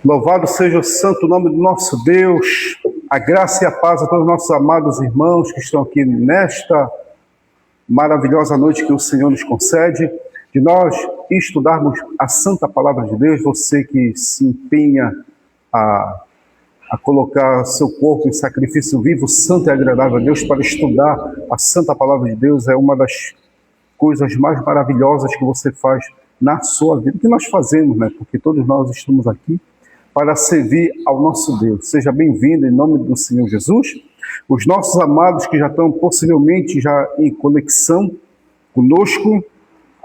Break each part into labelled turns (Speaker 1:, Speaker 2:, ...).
Speaker 1: Louvado seja o santo nome do nosso Deus. A graça e a paz a todos os nossos amados irmãos que estão aqui nesta maravilhosa noite que o Senhor nos concede, de nós estudarmos a santa palavra de Deus. Você que se empenha a colocar seu corpo em sacrifício vivo, santo e agradável a Deus, para estudar a santa palavra de Deus, é uma das coisas mais maravilhosas que você faz na sua vida, que nós fazemos, né? Porque todos nós estamos aqui para servir ao nosso Deus. Seja bem-vindo em nome do Senhor Jesus. Os nossos amados que já estão possivelmente já em conexão conosco,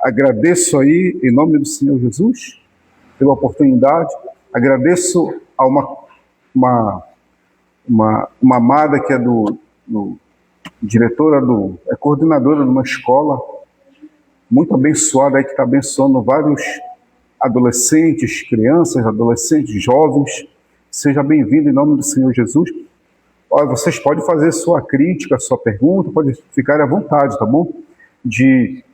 Speaker 1: agradeço aí em nome do Senhor Jesus pela oportunidade. Agradeço a uma amada que é diretora é coordenadora de uma escola muito abençoada aí, que está abençoando vários adolescentes, crianças, adolescentes, jovens. Seja bem-vindo em nome do Senhor Jesus. Olha, vocês podem fazer sua crítica, sua pergunta, pode ficar à vontade, tá bom? De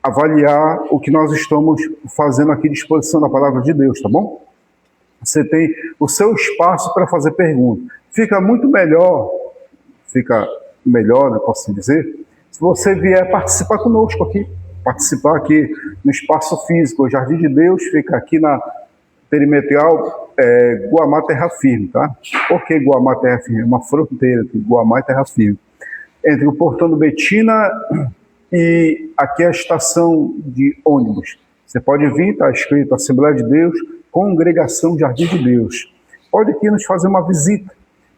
Speaker 1: avaliar o que nós estamos fazendo aqui de exposição da palavra de Deus, tá bom? Você tem o seu espaço para fazer pergunta. Fica melhor, né, posso assim dizer, se você vier participar conosco aqui. Participar aqui no espaço físico. O Jardim de Deus fica aqui na perimetral Guamá Terra Firme, tá? Por que Guamá Terra Firme? É uma fronteira entre Guamá e Terra Firme. Entre o Portão do Betina e aqui é a estação de ônibus. Você pode vir, está escrito Assembleia de Deus, Congregação Jardim de Deus. Pode aqui nos fazer uma visita,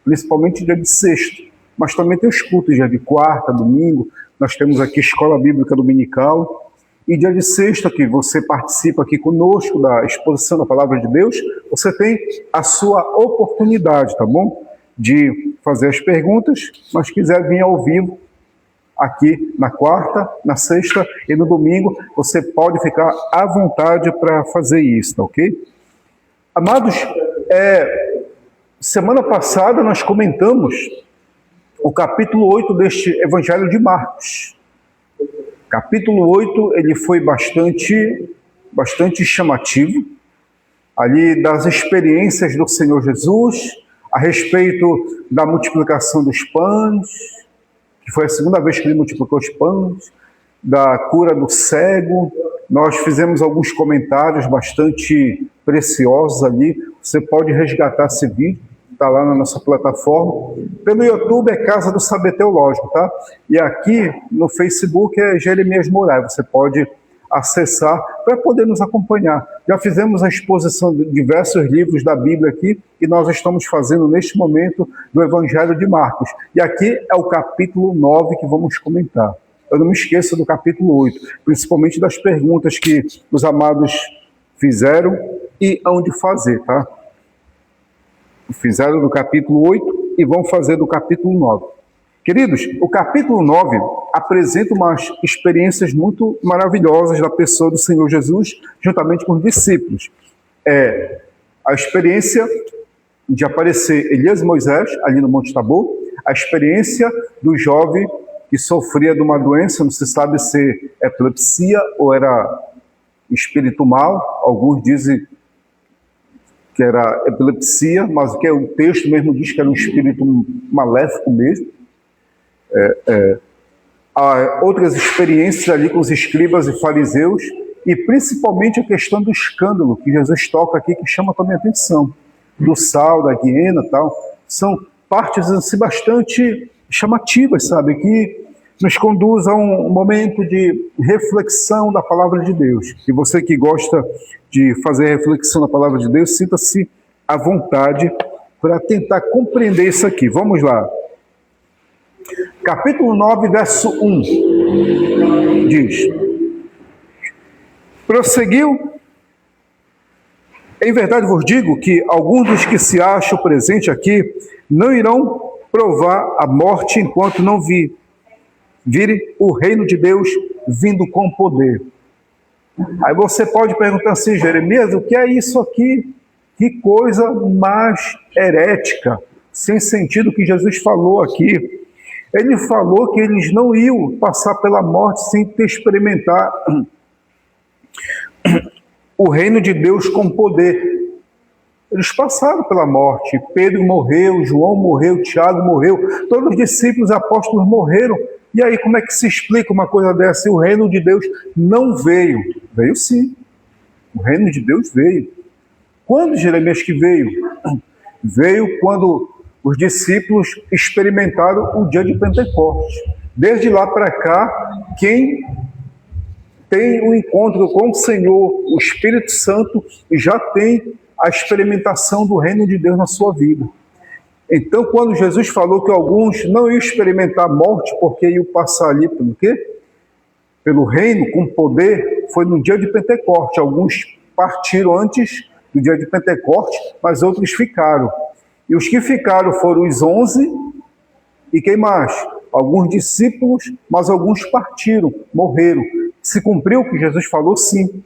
Speaker 1: principalmente dia de sexta, mas também tem os cultos dia de quarta, domingo. Nós temos aqui Escola Bíblica Dominical, e dia de sexta, que você participa aqui conosco da exposição da Palavra de Deus, você tem a sua oportunidade, tá bom? De fazer as perguntas, mas quiser vir ao vivo, aqui na quarta, na sexta e no domingo, você pode ficar à vontade para fazer isso, tá ok? Amados, semana passada nós comentamos o capítulo 8 deste Evangelho de Marcos. Capítulo 8, ele foi bastante chamativo, ali das experiências do Senhor Jesus, a respeito da multiplicação dos pães, que foi a segunda vez que ele multiplicou os pães, da cura do cego. Nós fizemos alguns comentários bastante preciosos ali. Você pode resgatar esse vídeo. Está lá na nossa plataforma. Pelo YouTube é Casa do Saber Teológico, tá? E aqui no Facebook é Jeremias Moraes. Você pode acessar para poder nos acompanhar. Já fizemos a exposição de diversos livros da Bíblia aqui e nós estamos fazendo neste momento do Evangelho de Marcos. E aqui é o capítulo 9 que vamos comentar. Eu não me esqueço do capítulo 8, principalmente das perguntas que os amados fizeram e hão de fazer, tá? Fizeram do capítulo 8 e vão fazer do capítulo 9. Queridos, o capítulo 9 apresenta umas experiências muito maravilhosas da pessoa do Senhor Jesus, juntamente com os discípulos. A experiência de aparecer Elias e Moisés, ali no Monte Tabor, a experiência do jovem que sofria de uma doença, não se sabe se epilepsia ou era espírito mal, alguns dizem que era epilepsia, mas que o texto mesmo diz que era um espírito maléfico mesmo. Há outras experiências ali com os escribas e fariseus, e principalmente a questão do escândalo que Jesus toca aqui, que chama também a atenção, do sal, da hiena e tal. São partes assim, bastante chamativas, sabe, que nos conduz a um momento de reflexão da palavra de Deus. E você que gosta de fazer reflexão da palavra de Deus, sinta-se à vontade para tentar compreender isso aqui. Vamos lá. Capítulo 9, verso 1, diz: prosseguiu: em verdade vos digo que alguns dos que se acham presentes aqui não irão provar a morte enquanto não virem o reino de Deus vindo com poder. Aí você pode perguntar assim, Jeremias, o que é isso aqui? Que coisa mais herética, sem sentido que Jesus falou aqui. Ele falou que eles não iam passar pela morte sem ter experimentar o reino de Deus com poder. Eles passaram pela morte. Pedro morreu, João morreu, Tiago morreu, todos os discípulos apóstolos morreram. E aí, como é que se explica uma coisa dessa? E o reino de Deus não veio. Veio sim. O reino de Deus veio. Quando, Jeremias, que veio? Veio quando os discípulos experimentaram o dia de Pentecostes. Desde lá para cá, quem tem um encontro com o Senhor, o Espírito Santo, já tem a experimentação do reino de Deus na sua vida. Então, quando Jesus falou que alguns não iam experimentar a morte, porque iam passar ali pelo quê? Pelo reino, com poder, foi no dia de Pentecostes. Alguns partiram antes do dia de Pentecostes, mas outros ficaram. E os que ficaram foram os 11, e quem mais? Alguns discípulos, mas alguns partiram, morreram. Se cumpriu o que Jesus falou? Sim.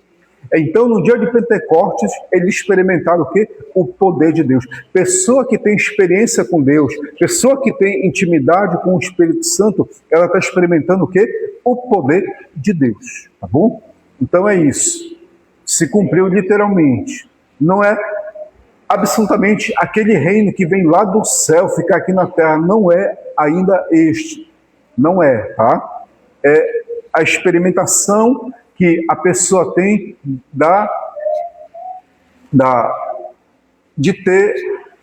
Speaker 1: Então, no dia de Pentecostes, eles experimentaram o quê? O poder de Deus. Pessoa que tem experiência com Deus, pessoa que tem intimidade com o Espírito Santo, ela está experimentando o quê? O poder de Deus, tá bom? Então é isso. Se cumpriu literalmente. Não é absolutamente aquele reino que vem lá do céu, ficar aqui na terra. Não é ainda este. Não é, tá? É a experimentação que a pessoa tem de ter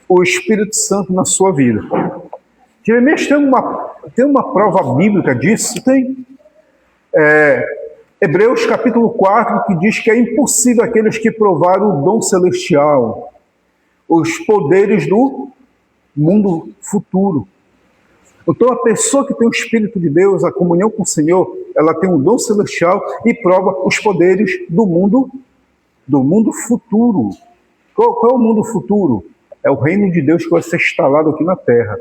Speaker 1: o Espírito Santo na sua vida. Jeremias tem uma prova bíblica disso? Tem. Hebreus capítulo 4, que diz que é impossível aqueles que provaram o dom celestial, os poderes do mundo futuro. Então, a pessoa que tem o Espírito de Deus, a comunhão com o Senhor, ela tem um dom celestial e prova os poderes do mundo futuro. Qual é o mundo futuro? É o reino de Deus que vai ser instalado aqui na terra.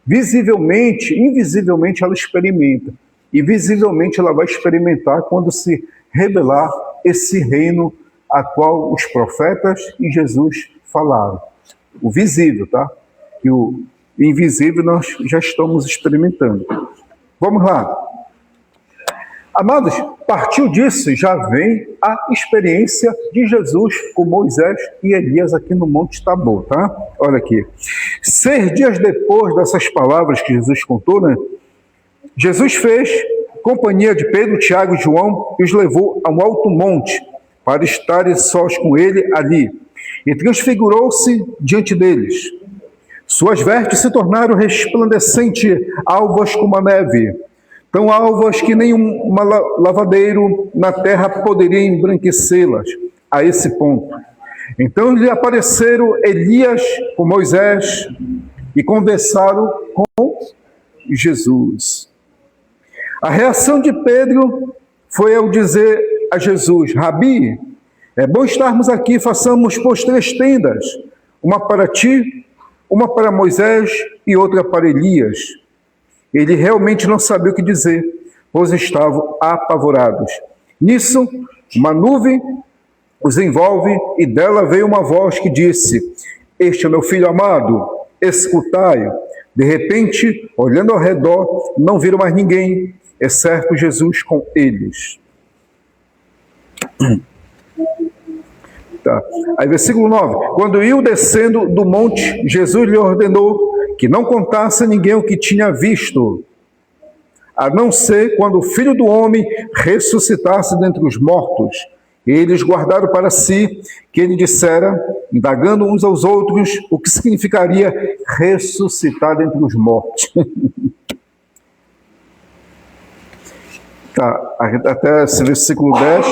Speaker 1: Visivelmente, invisivelmente, ela experimenta. E visivelmente ela vai experimentar quando se revelar esse reino a qual os profetas e Jesus falaram. O visível, tá? E o invisível nós já estamos experimentando. Vamos lá. Amados, partiu disso, já vem a experiência de Jesus com Moisés e Elias aqui no Monte Tabor, tá? Olha aqui. 6 dias depois dessas palavras que Jesus contou, né? Jesus fez companhia de Pedro, Tiago e João e os levou a um alto monte para estarem sós com ele ali. E transfigurou-se diante deles. Suas vestes se tornaram resplandecentes, alvas como a neve, tão alvas que nenhum lavadeiro na terra poderia embranquecê-las a esse ponto. Então lhe apareceram Elias com Moisés e conversaram com Jesus. A reação de Pedro foi ao dizer a Jesus: Rabi, é bom estarmos aqui, façamos, pois, 3 tendas, uma para ti, uma para Moisés e outra para Elias. Ele realmente não sabia o que dizer, pois estavam apavorados. Nisso, uma nuvem os envolve e dela veio uma voz que disse: Este é meu filho amado, escutai-o. De repente, olhando ao redor, não viram mais ninguém, exceto Jesus com eles. Tá. Aí versículo 9. Quando iam descendo do monte, Jesus lhe ordenou que não contasse a ninguém o que tinha visto, a não ser quando o Filho do Homem ressuscitasse dentre os mortos. E eles guardaram para si que ele dissera, indagando uns aos outros, o que significaria ressuscitar dentre os mortos. Tá, até esse versículo 10,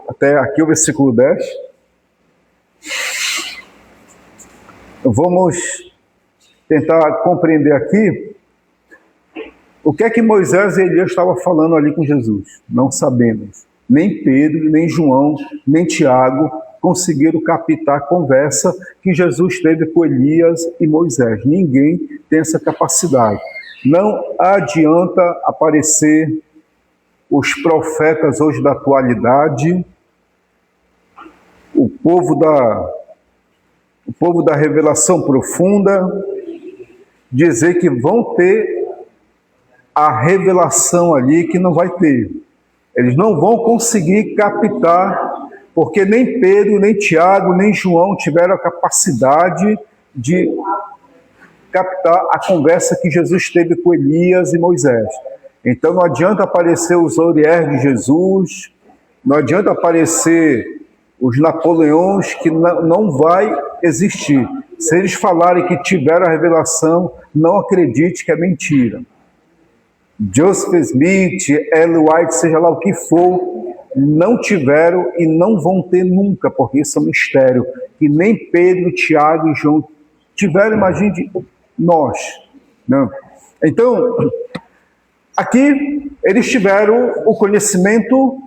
Speaker 1: até aqui o versículo 10. Vamos tentar compreender aqui o que é que Moisés e Elias estavam falando ali com Jesus. Não sabemos. Nem Pedro, nem João, nem Tiago conseguiram captar a conversa que Jesus teve com Elias e Moisés. Ninguém tem essa capacidade. Não adianta aparecer os profetas hoje da atualidade, o povo da revelação profunda, dizer que vão ter a revelação ali que não vai ter. Eles não vão conseguir captar, porque nem Pedro, nem Tiago, nem João tiveram a capacidade de captar a conversa que Jesus teve com Elias e Moisés. Então não adianta aparecer os Laurier de Jesus, não adianta aparecer os Napoleões, que não vai existir. Se eles falarem que tiveram a revelação, não acredite que é mentira. Joseph Smith, Ellen White, seja lá o que for, não tiveram e não vão ter nunca, porque isso é um mistério. Que nem Pedro, Tiago e João tiveram, imagine nós. Não. Então, aqui eles tiveram o conhecimento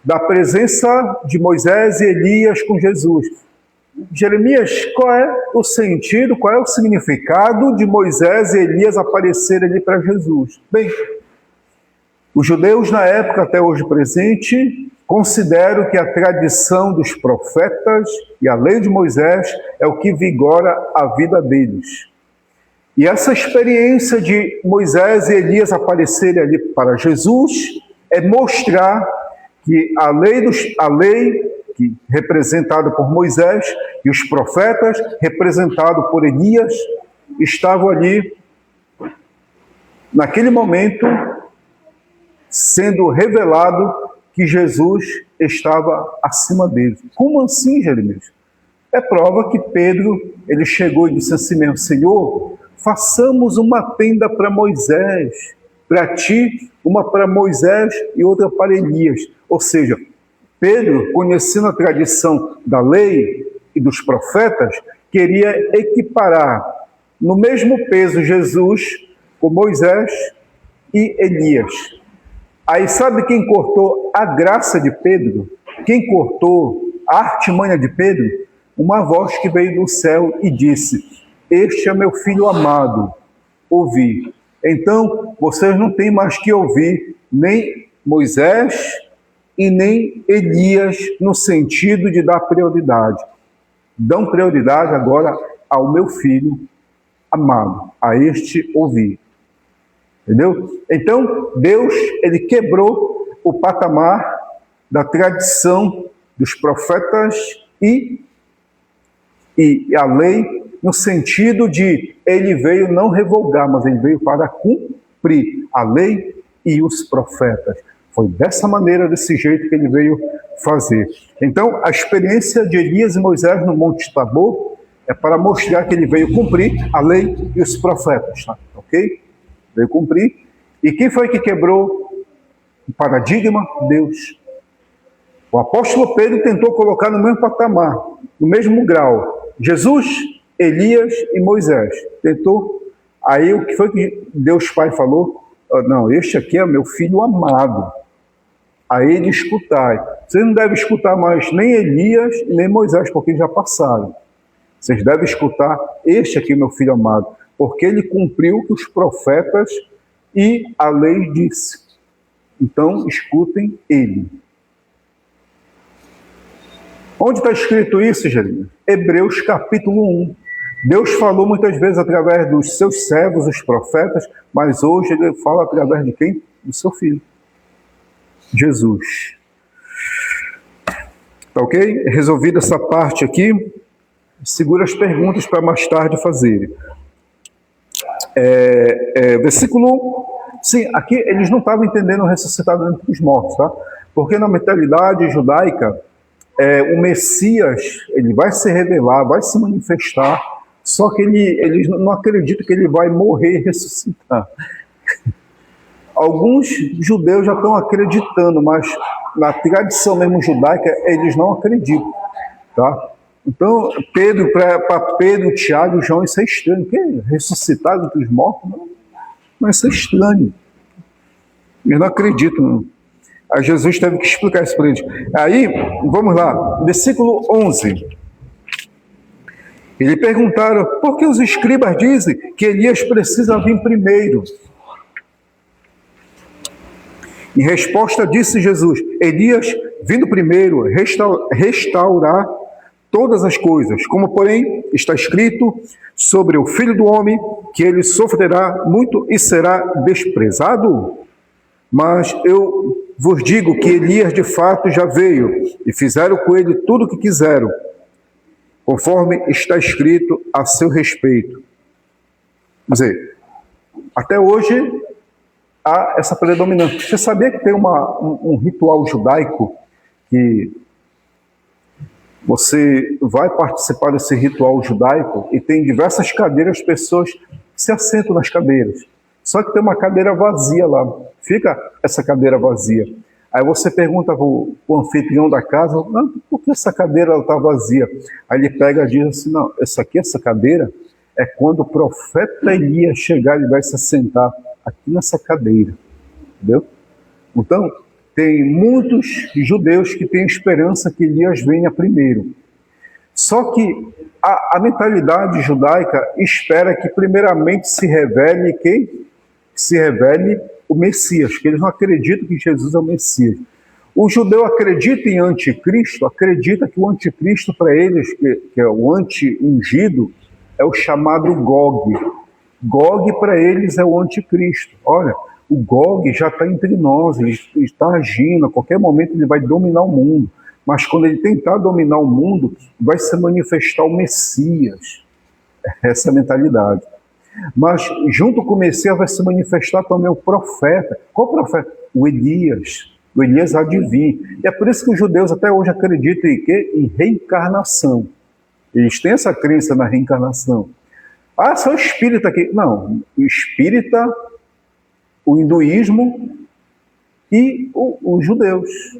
Speaker 1: da presença de Moisés e Elias com Jesus. Jeremias, qual é o sentido, qual é o significado de Moisés e Elias aparecerem ali para Jesus? Bem, os judeus na época, até hoje presente, consideram que a tradição dos profetas e a lei de Moisés é o que vigora a vida deles. E essa experiência de Moisés e Elias aparecerem ali para Jesus é mostrar que a lei que, representada por Moisés e os profetas, representado por Elias, estavam ali, naquele momento, sendo revelado que Jesus estava acima deles. Como assim, Jeremias? É prova que Pedro, ele chegou e disse assim mesmo: Senhor, façamos uma tenda para Moisés, para ti, uma para Moisés e outra para Elias. Ou seja, Pedro, conhecendo a tradição da lei e dos profetas, queria equiparar no mesmo peso Jesus com Moisés e Elias. Aí sabe quem cortou a graça de Pedro? Quem cortou a artimanha de Pedro? Uma voz que veio do céu e disse: este é meu filho amado, ouvi. Então, vocês não têm mais que ouvir nem Moisés e nem Elias no sentido de dar prioridade. Dão prioridade agora ao meu filho amado, a este ouvir. Entendeu? Então, Deus, ele quebrou o patamar da tradição dos profetas e a lei, no sentido de ele veio não revogar, mas ele veio para cumprir a lei e os profetas. Foi dessa maneira, desse jeito que ele veio fazer. Então, a experiência de Elias e Moisés no Monte Tabor é para mostrar que ele veio cumprir a lei e os profetas, tá? Ok? Veio cumprir. E quem foi que quebrou o paradigma? Deus. O apóstolo Pedro tentou colocar no mesmo patamar, no mesmo grau, Jesus, Elias e Moisés. Tentou. Aí o que foi que Deus Pai falou? Não, este aqui é meu filho amado. A ele escutai. Vocês não devem escutar mais nem Elias nem Moisés, porque já passaram. Vocês devem escutar este aqui, meu filho amado, porque ele cumpriu o que os profetas e a lei disse. Então, escutem ele. Onde está escrito isso, Jeremias? Hebreus capítulo 1. Deus falou muitas vezes através dos seus servos, os profetas, mas hoje ele fala através de quem? Do seu filho, Jesus. Tá ok? Resolvida essa parte aqui, segura as perguntas para mais tarde fazer. Versículo... Sim, aqui eles não estavam entendendo o ressuscitado entre os mortos, tá? Porque na mentalidade judaica, o Messias, ele vai se revelar, vai se manifestar, só que eles não acreditam que ele vai morrer e ressuscitar. Alguns judeus já estão acreditando, mas na tradição mesmo judaica, eles não acreditam, tá? Então, para Pedro, Tiago e João, isso é estranho. Que ressuscitado entre os mortos? Não, mas isso é estranho. Eles não acreditam, não. Aí Jesus teve que explicar isso para eles. Aí, vamos lá, versículo 11. Eles perguntaram, por que os escribas dizem que Elias precisa vir primeiro? Em resposta disse Jesus, Elias, vindo primeiro, restaurar todas as coisas, como porém está escrito sobre o Filho do Homem, que ele sofrerá muito e será desprezado. Mas eu vos digo que Elias de fato já veio, e fizeram com ele tudo o que quiseram, conforme está escrito a seu respeito. Quer dizer, até hoje há essa predominância. Você sabia que tem um ritual judaico que você vai participar desse ritual judaico e tem diversas cadeiras, pessoas se assentam nas cadeiras. Só que tem uma cadeira vazia lá. Fica essa cadeira vazia. Aí você pergunta para o anfitrião da casa, por que essa cadeira está vazia? Aí ele pega e diz assim, não, essa cadeira é quando o profeta Elias chegar e vai se assentar aqui nessa cadeira. Entendeu? Então, tem muitos judeus que têm esperança que Elias venha primeiro. Só que a mentalidade judaica espera que primeiramente se revele quem? Se revele o Messias, que eles não acreditam que Jesus é o Messias. O judeu acredita em anticristo, acredita que o anticristo para eles, que é o anti-ungido, é o chamado Gog. Gog para eles é o anticristo. Olha, o Gog já está entre nós, ele está agindo, a qualquer momento ele vai dominar o mundo. Mas quando ele tentar dominar o mundo, vai se manifestar o Messias. Essa é a mentalidade. Mas junto com o Messias vai se manifestar também o profeta. Qual profeta? O Elias. O Elias há de vir. E é por isso que os judeus até hoje acreditam em quê? Em reencarnação. Eles têm essa crença na reencarnação. Ah, só espírita aqui. Não, o espírita, o hinduísmo e os judeus.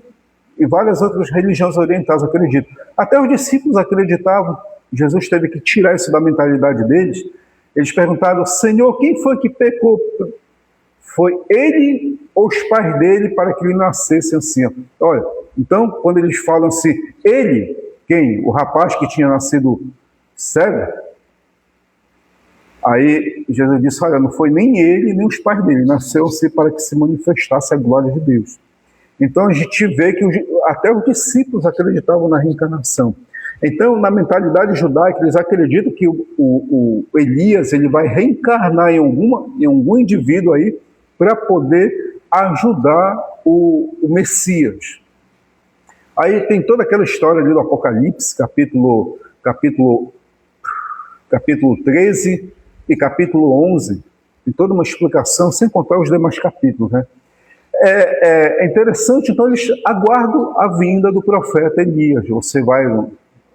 Speaker 1: E várias outras religiões orientais acreditam. Até os discípulos acreditavam. Jesus teve que tirar isso da mentalidade deles. Eles perguntaram, Senhor, quem foi que pecou? Foi ele ou os pais dele para que ele nascesse assim? Olha, então, quando eles falam assim, ele, quem? O rapaz que tinha nascido cego? Aí Jesus disse, olha, não foi nem ele, nem os pais dele, nasceu assim para que se manifestasse a glória de Deus. Então a gente vê que até os discípulos acreditavam na reencarnação. Então, na mentalidade judaica, eles acreditam que o Elias ele vai reencarnar em algum indivíduo aí para poder ajudar o Messias. Aí tem toda aquela história ali do Apocalipse, capítulo 13 e capítulo 11, tem toda uma explicação, sem contar os demais capítulos, né? É interessante, então eles aguardam a vinda do profeta Elias. Você vai...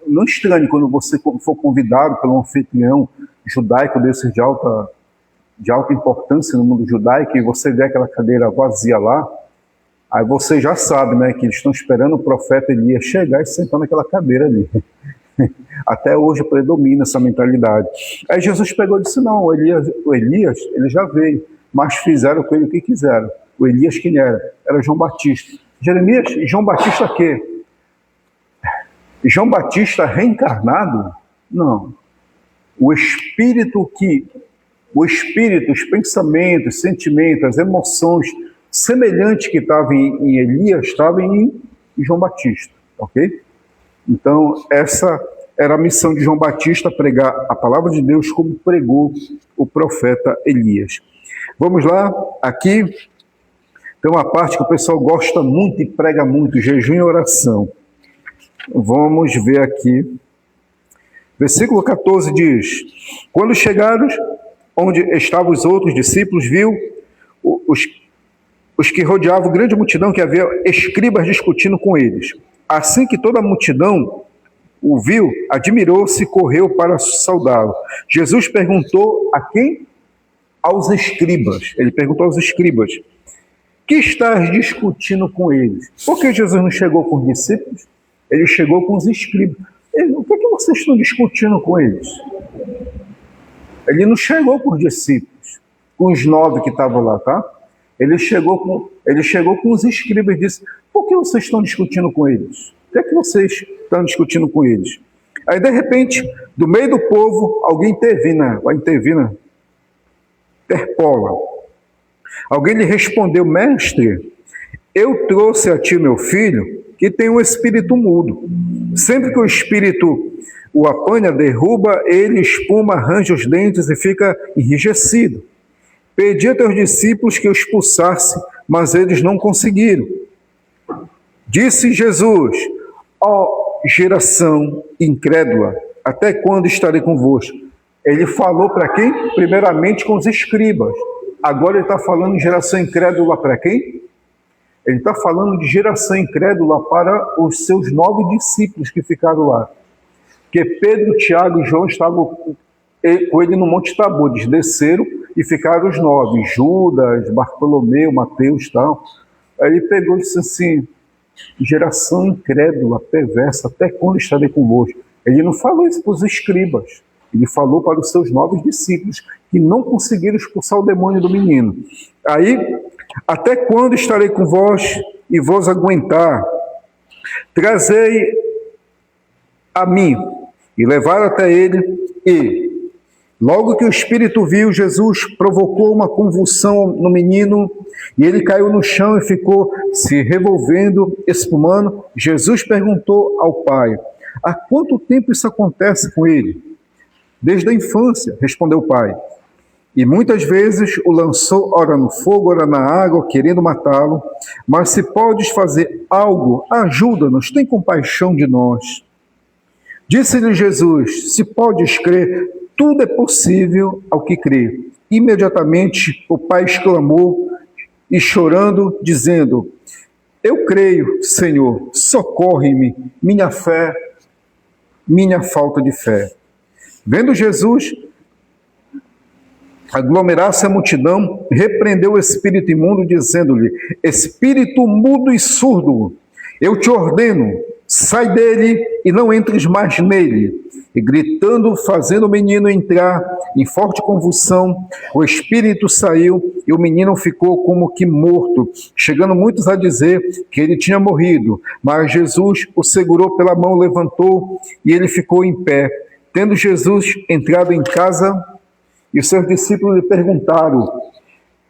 Speaker 1: Não estranhe quando você for convidado pelo anfitrião judaico desses de alta importância no mundo judaico e você vê aquela cadeira vazia lá, aí você já sabe, né, que eles estão esperando o profeta Elias chegar e sentar naquela cadeira ali. Até hoje predomina essa mentalidade. Aí Jesus pegou e disse, não, o Elias ele já veio, mas fizeram com ele o que quiseram. O Elias quem era? Era João Batista. Jeremias, João Batista quê? João Batista reencarnado? Não. O espírito, os pensamentos, sentimentos, as emoções semelhantes que estavam em Elias, estavam em João Batista, ok? Então, essa era a missão de João Batista, pregar a palavra de Deus como pregou o profeta Elias. Vamos lá, aqui tem uma parte que o pessoal gosta muito e prega muito, jejum e oração. Vamos ver aqui. Versículo 14 diz, quando chegaram onde estavam os outros discípulos, viu os que rodeavam grande multidão, que havia escribas discutindo com eles. Assim que toda a multidão o viu, admirou-se e correu para saudá-lo. Jesus perguntou a quem? Aos escribas. Ele perguntou aos escribas, que estás discutindo com eles? Por que Jesus não chegou com os discípulos? Ele chegou com os escribas. O que vocês estão discutindo com eles? Ele não chegou com os discípulos, com os 9 que estavam lá, tá? Ele chegou com os escribas e disse, por que vocês estão discutindo com eles? O que é que vocês estão discutindo com eles? Aí, de repente, do meio do povo, alguém intervina, interpola. Alguém lhe respondeu, mestre, eu trouxe a ti meu filho, que tem um espírito mudo. Sempre que o espírito o apanha, derruba, ele espuma, arranja os dentes e fica enrijecido. Pedi a teus discípulos que o expulsasse, mas eles não conseguiram. Disse Jesus: ó geração incrédula, até quando estarei convosco? Ele falou para quem? Primeiramente com os escribas. Agora ele está falando de geração incrédula para quem? Ele está falando de geração incrédula para os seus 9 discípulos que ficaram lá. Porque Pedro, Tiago e João estavam com ele no Monte Tabor. Eles desceram e ficaram os 9. Judas, Bartolomeu, Mateus e tal. Aí ele pegou e disse assim: geração incrédula, perversa, até quando estarei convosco? Ele não falou isso para os escribas. Ele falou para os seus 9 discípulos que não conseguiram expulsar o demônio do menino. Aí, até quando estarei com vós e vos aguentar? Trazei a mim. E levaram até ele, e logo que o espírito viu, Jesus provocou uma convulsão no menino, e ele caiu no chão e ficou se revolvendo, espumando. Jesus perguntou ao pai: há quanto tempo isso acontece com ele? Desde a infância, respondeu o pai. E muitas vezes o lançou, ora no fogo, ora na água, querendo matá-lo. Mas se podes fazer algo, ajuda-nos, tem compaixão de nós. Disse-lhe Jesus: se podes crer, tudo é possível ao que crê. Imediatamente o pai exclamou, e chorando, dizendo: eu creio, Senhor, socorre-me, minha falta de fé. Vendo Jesus aglomerar-se a multidão, repreendeu o espírito imundo, dizendo-lhe: espírito mudo e surdo, eu te ordeno, sai dele e não entres mais nele. E gritando, fazendo o menino entrar em forte convulsão, o espírito saiu e o menino ficou como que morto, chegando muitos a dizer que ele tinha morrido. Mas Jesus o segurou pela mão, levantou e ele ficou em pé. Tendo Jesus entrado em casa, e os seus discípulos lhe perguntaram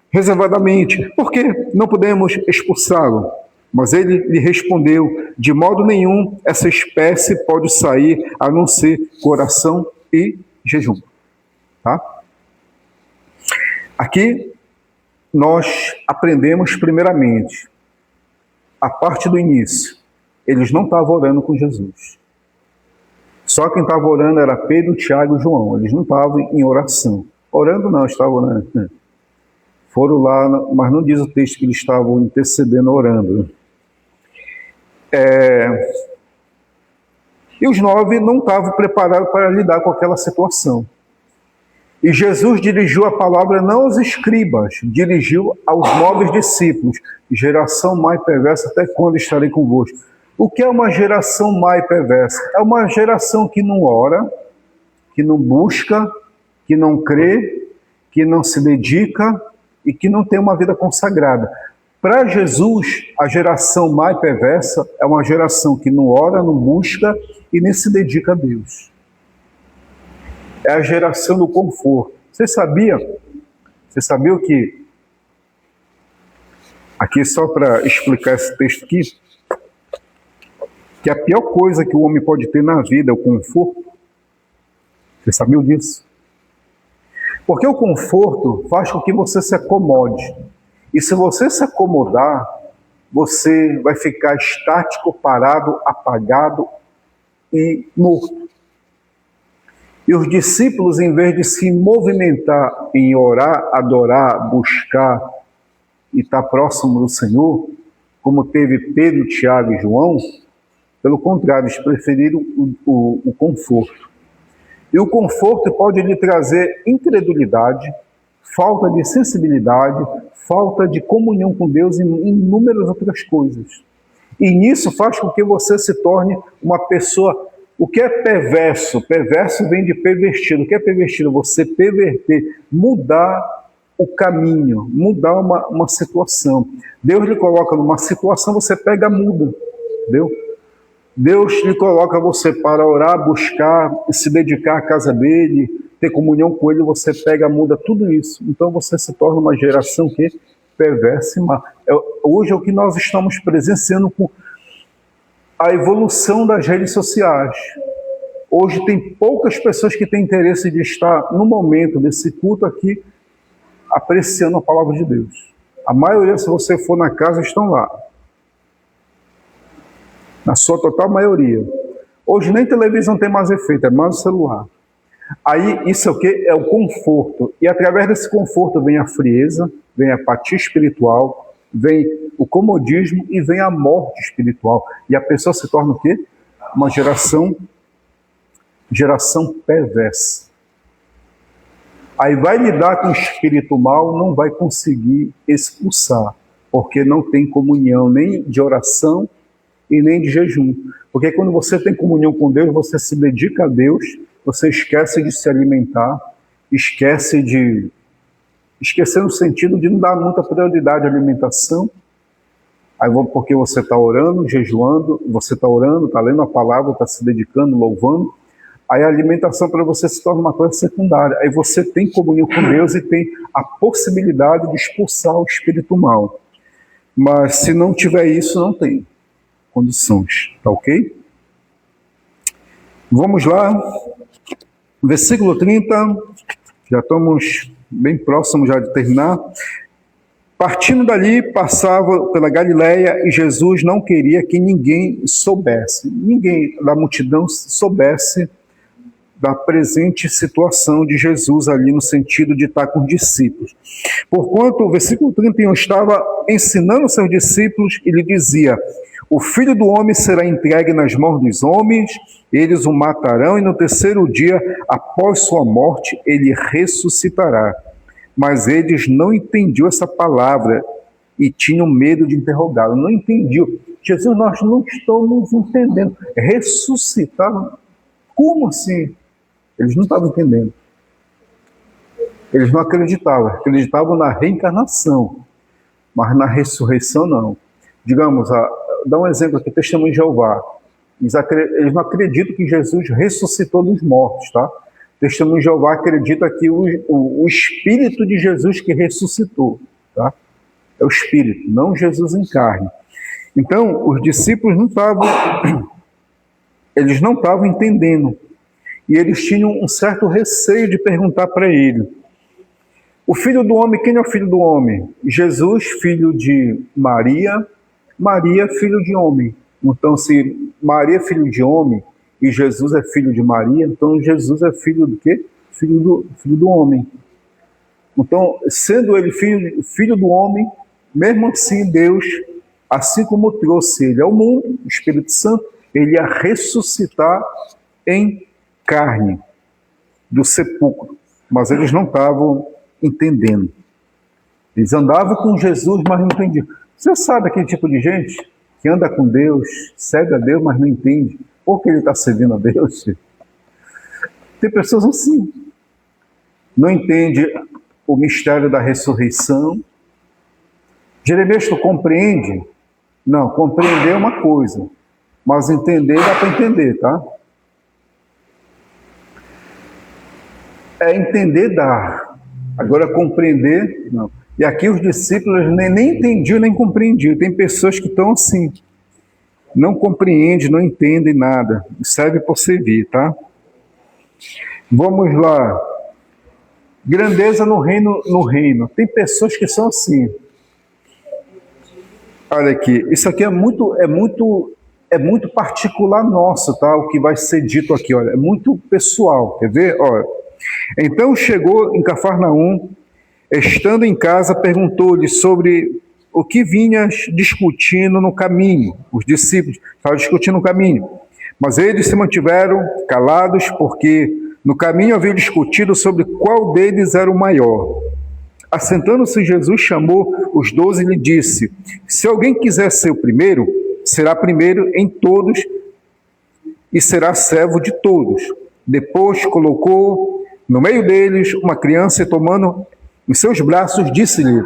Speaker 1: reservadamente: por que não podemos expulsá-lo? Mas ele lhe respondeu: de modo nenhum essa espécie pode sair, a não ser com oração e jejum. Tá? Aqui nós aprendemos primeiramente a parte do início. Eles não estavam orando com Jesus. Só quem estava orando era Pedro, Tiago e João. Eles não estavam em oração. Orando não, estavam orando. Foram lá, mas não diz o texto que eles estavam intercedendo, orando. E os 9 não estavam preparados para lidar com aquela situação. E Jesus dirigiu a palavra não aos escribas, dirigiu aos 9 discípulos. Geração má e perversa, até quando estarei convosco? O que é uma geração má e perversa? É uma geração que não ora, que não busca, que não crê, que não se dedica e que não tem uma vida consagrada. Para Jesus, a geração má e perversa é uma geração que não ora, não busca e nem se dedica a Deus. É a geração do conforto. Você sabia o que... Aqui só para explicar esse texto aqui, que a pior coisa que o homem pode ter na vida é o conforto. Você sabia disso? Porque o conforto faz com que você se acomode. E se você se acomodar, você vai ficar estático, parado, apagado e morto. E os discípulos, em vez de se movimentar em orar, adorar, buscar e estar próximo do Senhor, como teve Pedro, Tiago e João, pelo contrário, eles preferiram o conforto. E o conforto pode lhe trazer incredulidade, falta de sensibilidade, falta de comunhão com Deus e inúmeras outras coisas. E nisso faz com que você se torne uma pessoa... O que é perverso? Perverso vem de pervertido. O que é pervertido? Você perverter, mudar o caminho, mudar uma situação. Deus lhe coloca numa situação, você pega, muda. Entendeu? Deus lhe coloca você para orar, buscar, se dedicar à casa dele, ter comunhão com ele, você pega, muda tudo isso. Então você se torna uma geração que perversa e má. Hoje é o que nós estamos presenciando com a evolução das redes sociais. Hoje tem poucas pessoas que têm interesse de estar no momento desse culto aqui apreciando a palavra de Deus. A maioria, se você for na casa, estão lá. na sua total maioria. Hoje nem televisão tem mais efeito, é mais o celular. Aí isso é o quê? É o conforto. E através desse conforto vem a frieza, vem a apatia espiritual, vem o comodismo e vem a morte espiritual. E a pessoa se torna o quê? Uma geração perversa. Aí vai lidar com o espírito mal, não vai conseguir expulsar, porque não tem comunhão nem de oração e nem de jejum. Porque quando você tem comunhão com Deus, você se dedica a Deus, você esquece de se alimentar, esquece no sentido de não dar muita prioridade à alimentação. Aí porque você está orando, jejuando, você está orando, está lendo a palavra, está se dedicando, louvando. Aí a alimentação para você se torna uma coisa secundária. Aí você tem comunhão com Deus e tem a possibilidade de expulsar o espírito mal. Mas se não tiver isso, não tem condições. Tá ok? Vamos lá. Versículo 30. Já estamos bem próximos já de terminar. Partindo dali, passava pela Galileia e Jesus não queria que ninguém soubesse. Ninguém da multidão soubesse da presente situação de Jesus ali no sentido de estar com os discípulos. Porquanto o versículo 31 estava ensinando seus discípulos e lhe dizia: o Filho do Homem será entregue nas mãos dos homens, eles o matarão e no terceiro dia, após sua morte, ele ressuscitará. Mas eles não entendiam essa palavra e tinham medo de interrogá-lo. Não entendiam. Jesus, nós não estamos entendendo. Ressuscitar? Como assim? Eles não estavam entendendo. Eles não acreditavam. Acreditavam na reencarnação, mas na ressurreição não. Digamos, dá um exemplo aqui, Testemunho de Jeová. Eles não acreditam que Jesus ressuscitou dos mortos, tá? Testemunho de Jeová acredita que o Espírito de Jesus que ressuscitou, tá? É o Espírito, não Jesus em carne. Então, os discípulos eles não estavam entendendo. E eles tinham um certo receio de perguntar para ele. O Filho do Homem, quem é o Filho do Homem? Jesus, filho de Maria, Maria, filho de homem. Então, se Maria é filho de homem e Jesus é filho de Maria, então Jesus é filho do quê? Filho do homem. Então, sendo ele filho do homem, mesmo assim Deus, assim como trouxe ele ao mundo, o Espírito Santo, ele ia ressuscitar em carne do sepulcro. Mas eles não estavam entendendo. Eles andavam com Jesus, mas não entendiam. Você sabe aquele tipo de gente que anda com Deus, serve a Deus, mas não entende por que ele está servindo a Deus? Tem pessoas assim. Não entende o mistério da ressurreição. Jeremias, tu compreende? Não, compreender é uma coisa, mas entender dá para entender, tá? É entender dá. Agora compreender, não. E aqui os discípulos nem entendiam, nem compreendiam. Tem pessoas que estão assim, não compreendem, não entendem nada. Serve por servir, tá? Vamos lá. Grandeza no reino. Tem pessoas que são assim. Olha aqui, isso aqui é muito particular nosso, tá? O que vai ser dito aqui, olha, é muito pessoal. Quer ver? Olha. Então chegou em Cafarnaum, estando em casa, perguntou-lhe sobre o que vinhas discutindo no caminho. Os discípulos estavam discutindo no caminho, mas eles se mantiveram calados, porque no caminho haviam discutido sobre qual deles era o maior. Assentando-se, Jesus chamou os 12 e lhe disse: se alguém quiser ser o primeiro, será primeiro em todos e será servo de todos. Depois colocou no meio deles uma criança e, tomando em seus braços, disse-lhe: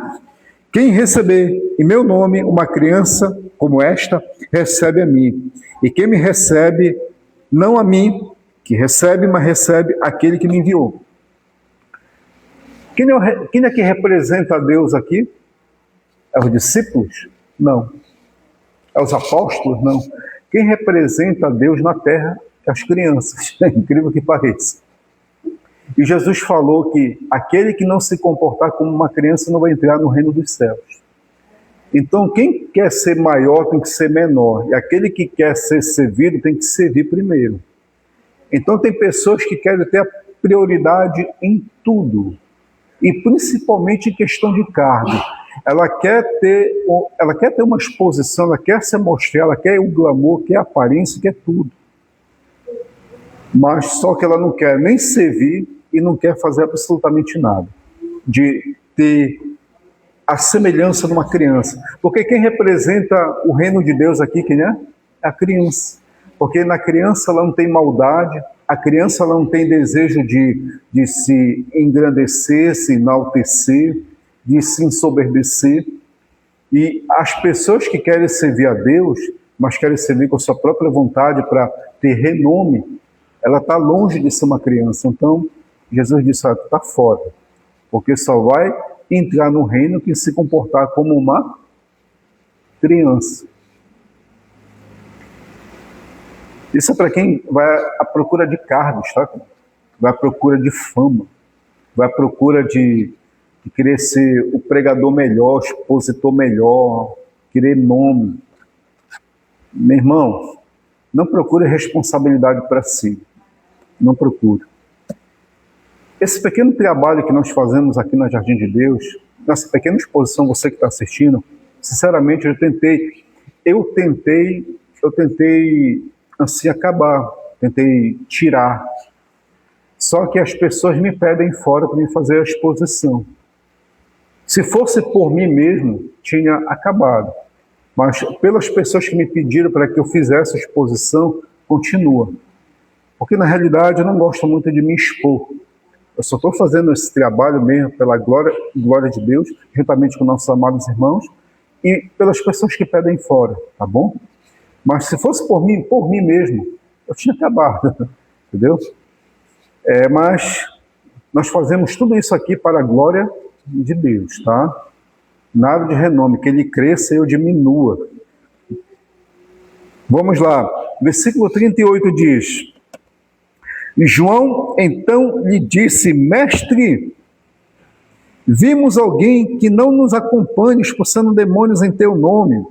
Speaker 1: quem receber em meu nome uma criança como esta, recebe a mim. E quem me recebe, não a mim, que recebe, mas recebe aquele que me enviou. Quem é que representa a Deus aqui? É os discípulos? Não. É os apóstolos? Não. Quem representa a Deus na terra é as crianças. É incrível que pareça. E Jesus falou que aquele que não se comportar como uma criança não vai entrar no reino dos céus. Então, quem quer ser maior tem que ser menor, e aquele que quer ser servido tem que servir primeiro. Então, tem pessoas que querem ter a prioridade em tudo, e principalmente em questão de cargo. Ela quer ter uma exposição, ela quer se mostrar, ela quer o glamour, quer a aparência, quer tudo. Mas só que ela não quer nem servir e não quer fazer absolutamente nada. De ter a semelhança de uma criança. Porque quem representa o reino de Deus aqui, quem é? É a criança. Porque na criança ela não tem maldade, a criança ela não tem desejo de se engrandecer, se enaltecer, de se ensoberbecer. E as pessoas que querem servir a Deus, mas querem servir com a sua própria vontade para ter renome, ela está longe de ser uma criança. Então, Jesus disse, está fora, porque só vai entrar no reino quem se comportar como uma criança. Isso é para quem vai à procura de cargos, tá? Vai à procura de fama, vai à procura de querer ser o pregador melhor, o expositor melhor, querer nome. Meu irmão, não procure responsabilidade para si. Não procure. Esse pequeno trabalho que nós fazemos aqui na Jardim de Deus, nessa pequena exposição, você que está assistindo, sinceramente eu tentei assim acabar, tentei tirar. Só que as pessoas me pedem fora para me fazer a exposição. Se fosse por mim mesmo, tinha acabado. Mas pelas pessoas que me pediram para que eu fizesse a exposição, continua. Porque na realidade eu não gosto muito de me expor. Eu só estou fazendo esse trabalho mesmo pela glória de Deus, juntamente com nossos amados irmãos, e pelas pessoas que pedem fora, tá bom? Mas se fosse por mim mesmo, eu tinha acabado, entendeu? Mas nós fazemos tudo isso aqui para a glória de Deus, tá? Nada de renome, que ele cresça e eu diminua. Vamos lá, versículo 38 diz: João então lhe disse, mestre, vimos alguém que não nos acompanha expulsando demônios em teu nome.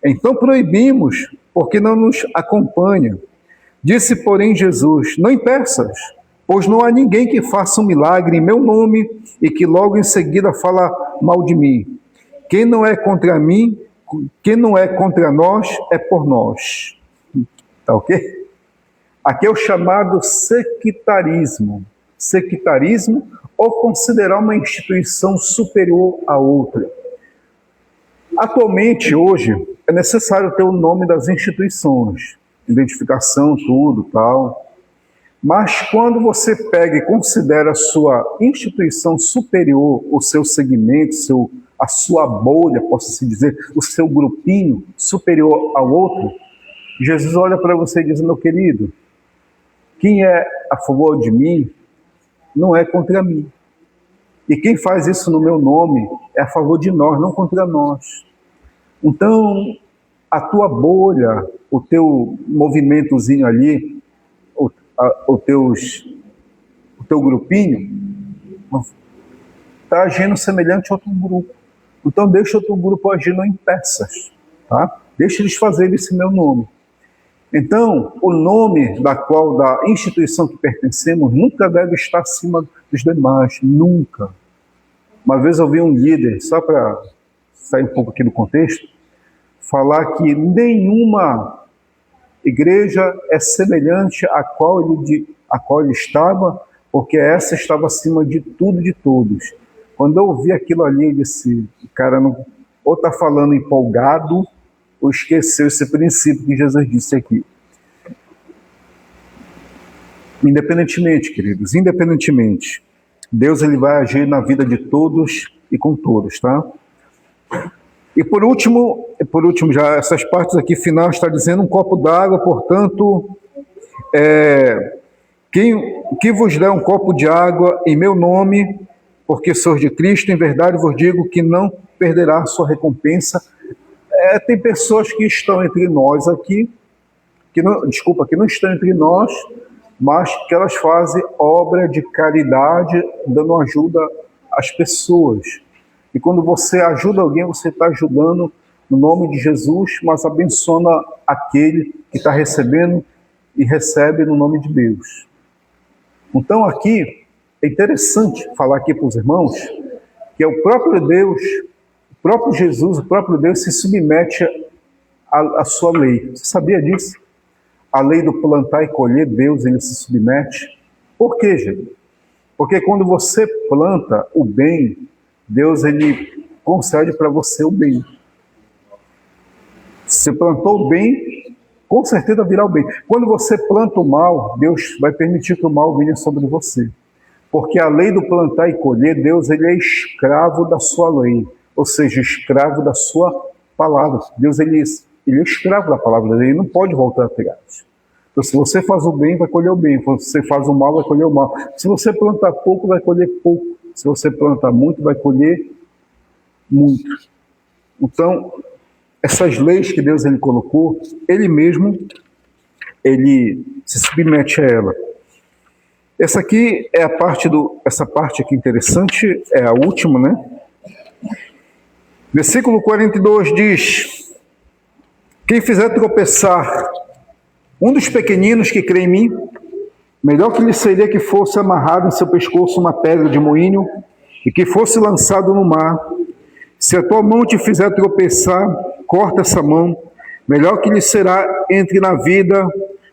Speaker 1: Então proibimos, porque não nos acompanha. Disse, porém, Jesus, não impeças, pois não há ninguém que faça um milagre em meu nome e que logo em seguida fala mal de mim. Quem não é contra mim, quem não é contra nós, é por nós. Tá ok? Aqui é o chamado sectarismo. Sectarismo ou considerar uma instituição superior a outra. Atualmente, hoje, é necessário ter o nome das instituições, identificação, tudo, tal. Mas quando você pega e considera a sua instituição superior, o seu segmento, a sua bolha, posso-se dizer, o seu grupinho superior ao outro, Jesus olha para você e diz, meu querido, quem é a favor de mim não é contra mim. E quem faz isso no meu nome é a favor de nós, não contra nós. Então, a tua bolha, o teu movimentozinho ali, o teu grupinho, está agindo semelhante a outro grupo. Então, deixa outro grupo agir, não impeças. Tá? Deixa eles fazerem esse meu nome. Então, o nome da instituição que pertencemos nunca deve estar acima dos demais, nunca. Uma vez eu vi um líder, só para sair um pouco aqui do contexto, falar que nenhuma igreja é semelhante à qual ele estava, porque essa estava acima de tudo e de todos. Quando eu ouvi aquilo ali, eu disse, o cara não, ou está falando empolgado, ou esqueceu esse princípio que Jesus disse aqui. Independentemente, queridos, independentemente, Deus ele vai agir na vida de todos e com todos, tá? E por último, já essas partes aqui final está dizendo um copo d'água, portanto, que vos der um copo de água em meu nome, porque sois de Cristo, em verdade vos digo que não perderá a sua recompensa. Tem pessoas que estão entre nós aqui, que não estão entre nós, mas que elas fazem obra de caridade, dando ajuda às pessoas. E quando você ajuda alguém, você está ajudando no nome de Jesus, mas abençoa aquele que está recebendo e recebe no nome de Deus. Então aqui, é interessante falar aqui para os irmãos, que é o próprio Deus, o próprio Jesus, o próprio Deus se submete à sua lei. Você sabia disso? A lei do plantar e colher, Deus ele se submete. Por quê, gente? Porque quando você planta o bem, Deus ele concede para você o bem. Você plantou o bem, com certeza virá o bem. Quando você planta o mal, Deus vai permitir que o mal venha sobre você. Porque a lei do plantar e colher, Deus ele é escravo da sua lei, ou seja, escravo da sua palavra. Deus ele é escravo da palavra dele, ele não pode voltar atrás. Então, se você faz o bem, vai colher o bem. Se você faz o mal, vai colher o mal. Se você plantar pouco, vai colher pouco. Se você plantar muito, vai colher muito. Então, essas leis que Deus ele colocou, ele mesmo, ele se submete a ela. Essa aqui é essa parte aqui interessante, é a última, né? Versículo 42 diz: quem fizer tropeçar um dos pequeninos que crê em mim, melhor que lhe seria que fosse amarrado em seu pescoço uma pedra de moinho e que fosse lançado no mar. Se a tua mão te fizer tropeçar, corta essa mão. Melhor que lhe será entre na vida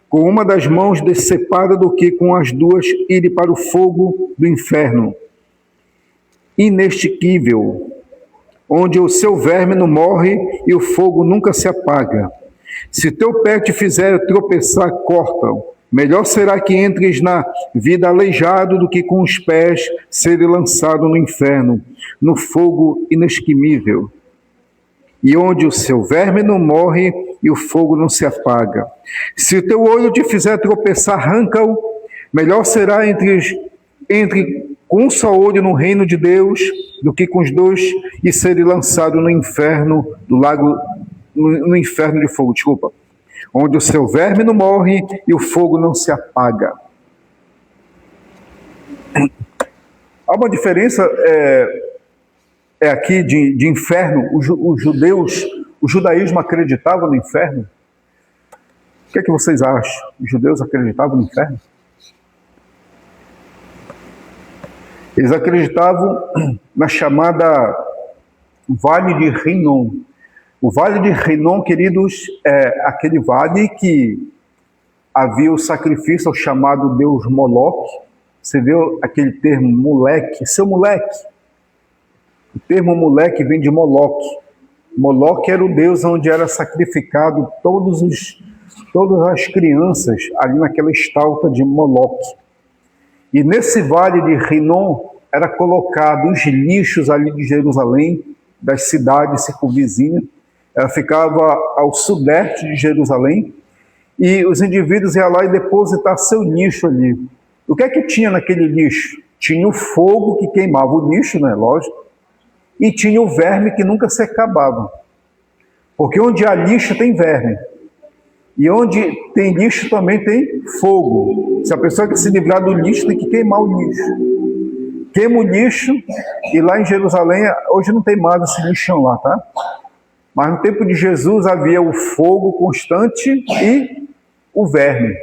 Speaker 1: com uma das mãos decepada do que com as duas ir para o fogo do inferno inextinguível, onde o seu verme não morre e o fogo nunca se apaga. Se teu pé te fizer tropeçar, corta-o. Melhor será que entres na vida aleijado do que com os pés ser lançado no inferno, no fogo inextinguível, e onde o seu verme não morre e o fogo não se apaga. Se o teu olho te fizer tropeçar, arranca-o. Melhor será entre com um só olho no reino de Deus do que com os dois e ser lançado no inferno, no inferno de fogo, onde o seu verme não morre e o fogo não se apaga. Há uma diferença aqui de inferno. O judaísmo acreditava no inferno? O que é que vocês acham? Os judeus acreditavam no inferno? Eles acreditavam na chamada Vale de Rinom. O Vale de Rinom, queridos, é aquele vale que havia o sacrifício ao chamado deus Moloque. Você viu aquele termo moleque? Seu moleque. O termo moleque vem de Moloque. Moloque era o deus onde era sacrificado todas as crianças ali naquela estalta de Moloque. E nesse vale de Rinom era colocado os lixos ali de Jerusalém, das cidades circunvizinhas. Ela ficava ao sudeste de Jerusalém, e os indivíduos iam lá e depositar seu lixo ali. O que é que tinha naquele lixo? Tinha o fogo que queimava o lixo, né? Lógico, e tinha o verme que nunca se acabava. Porque onde há lixo tem verme. E onde tem lixo também tem fogo. Se a pessoa quer se livrar do lixo, tem que queimar o lixo. Queima o lixo, e lá em Jerusalém, hoje não tem mais esse lixão lá, tá? Mas no tempo de Jesus havia o fogo constante e o verme.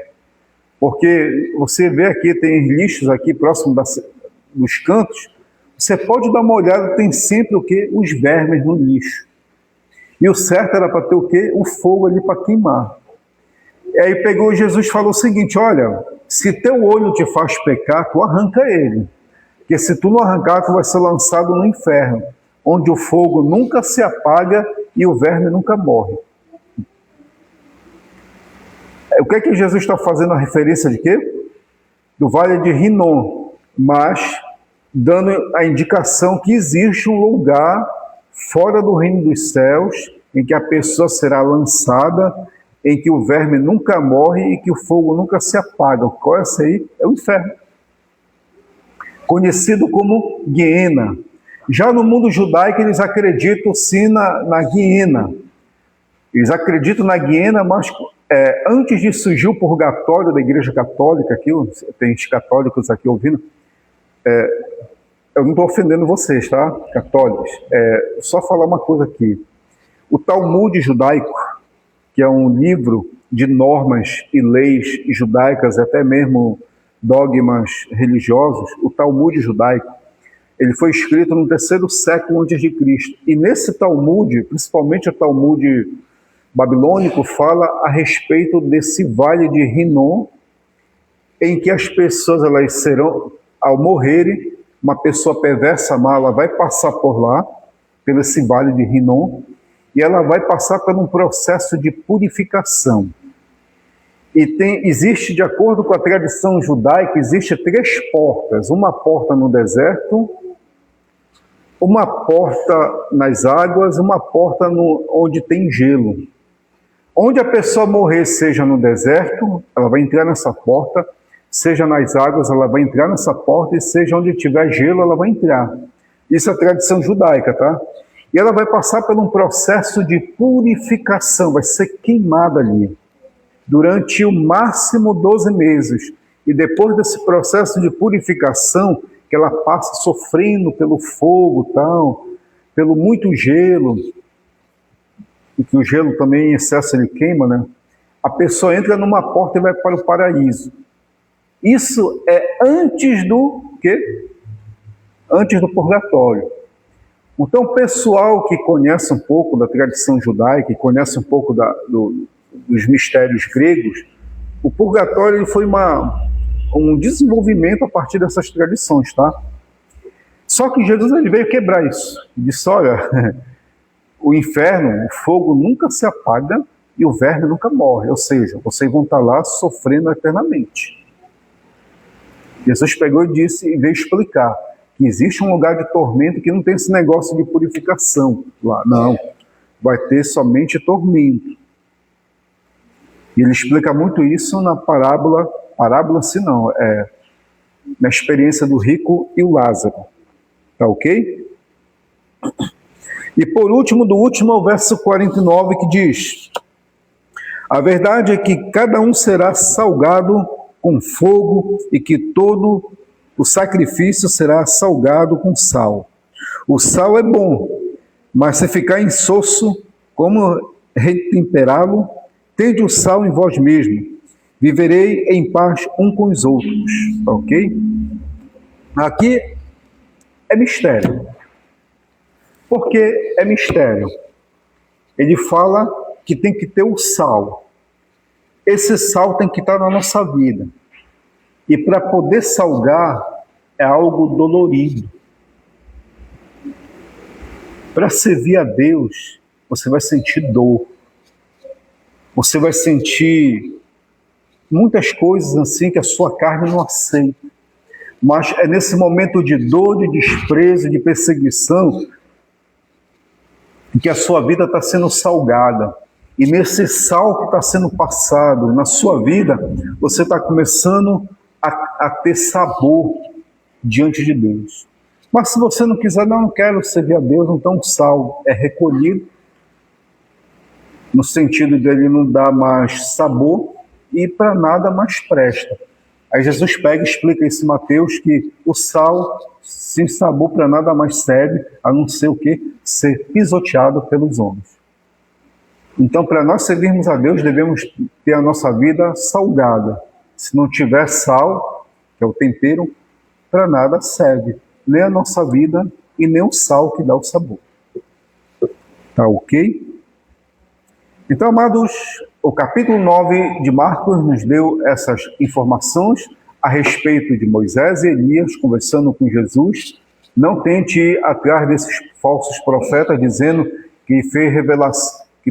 Speaker 1: Porque você vê aqui, tem lixos aqui próximo dos cantos, você pode dar uma olhada, tem sempre o quê? Os vermes no lixo. E o certo era para ter o quê? O fogo ali para queimar. E aí pegou Jesus e falou o seguinte: olha, se teu olho te faz pecar, tu arranca ele. Porque se tu não arrancar, tu vai ser lançado no inferno, onde o fogo nunca se apaga e o verme nunca morre. O que é que Jesus está fazendo a referência de quê? Do Vale de Rinom, mas dando a indicação que existe um lugar fora do reino dos céus, em que a pessoa será lançada, em que o verme nunca morre e que o fogo nunca se apaga. Qual é esse aí? É o inferno. Conhecido como Guiena. Já no mundo judaico, eles acreditam sim na Guiena. Eles acreditam na Guiena, mas antes de surgir o purgatório da Igreja Católica, aqui tem os católicos aqui ouvindo, eu não estou ofendendo vocês, tá, católicos? Só falar uma coisa aqui. O Talmud judaico, que é um livro de normas e leis judaicas, até mesmo dogmas religiosos, o Talmud judaico, ele foi escrito no 3º século a.C. E nesse Talmud, principalmente o Talmud babilônico, fala a respeito desse vale de Rinom, em que as pessoas elas serão, ao morrerem, uma pessoa perversa má, ela vai passar por lá, pelo esse vale de Rinom, e ela vai passar por um processo de purificação. E existe, de acordo com a tradição judaica, existe 3 portas. Uma porta no deserto, uma porta nas águas, uma porta onde tem gelo. Onde a pessoa morrer, seja no deserto, ela vai entrar nessa porta, seja nas águas, ela vai entrar nessa porta, e seja onde tiver gelo, ela vai entrar. Isso é a tradição judaica, tá? E ela vai passar por um processo de purificação, vai ser queimada ali, durante o máximo 12 meses. E depois desse processo de purificação, que ela passa sofrendo pelo fogo, tal, pelo muito gelo, e que o gelo também em excesso ele queima, né? A pessoa entra numa porta e vai para o paraíso. Isso é antes do quê? Antes do purgatório. Então, o pessoal que conhece um pouco da tradição judaica, que conhece um pouco dos mistérios gregos, o purgatório ele foi um desenvolvimento a partir dessas tradições, tá? Só que Jesus ele veio quebrar isso. Ele disse, olha, o inferno, o fogo nunca se apaga e o verme nunca morre. Ou seja, vocês vão estar lá sofrendo eternamente. Jesus pegou e disse, e veio explicar que existe um lugar de tormento que não tem esse negócio de purificação lá. Não, vai ter somente tormento. E ele explica muito isso na parábola se não, na experiência do rico e o Lázaro. Tá ok? E por último, do último ao verso 49, que diz: a verdade é que cada um será salgado com fogo e que todo o sacrifício será salgado com sal. O sal é bom, mas se ficar insosso, como retemperá-lo? Tende o sal em vós mesmo. Viverei em paz um com os outros. Ok? Aqui é mistério. Por que é mistério? Ele fala que tem que ter o sal. Esse sal tem que estar na nossa vida. E para poder salgar é algo dolorido. Para servir a Deus, você vai sentir dor. Você vai sentir muitas coisas assim que a sua carne não aceita. Mas é nesse momento de dor, de desprezo, de perseguição, que a sua vida está sendo salgada. E nesse sal que está sendo passado na sua vida, você está começando a ter sabor diante de Deus. Mas se você não quiser, não quero servir a Deus, então o sal é recolhido, no sentido dele não dar mais sabor e para nada mais presta. Aí Jesus pega e explica isso em Mateus, que o sal sem sabor para nada mais serve, a não ser o quê? Ser pisoteado pelos homens. Então, para nós servirmos a Deus, devemos ter a nossa vida salgada. Se não tiver sal, que é o tempero, para nada serve. Nem a nossa vida e nem o sal que dá o sabor. Tá ok? Então, amados, o capítulo 9 de Marcos nos deu essas informações a respeito de Moisés e Elias conversando com Jesus. Não tente ir atrás desses falsos profetas dizendo que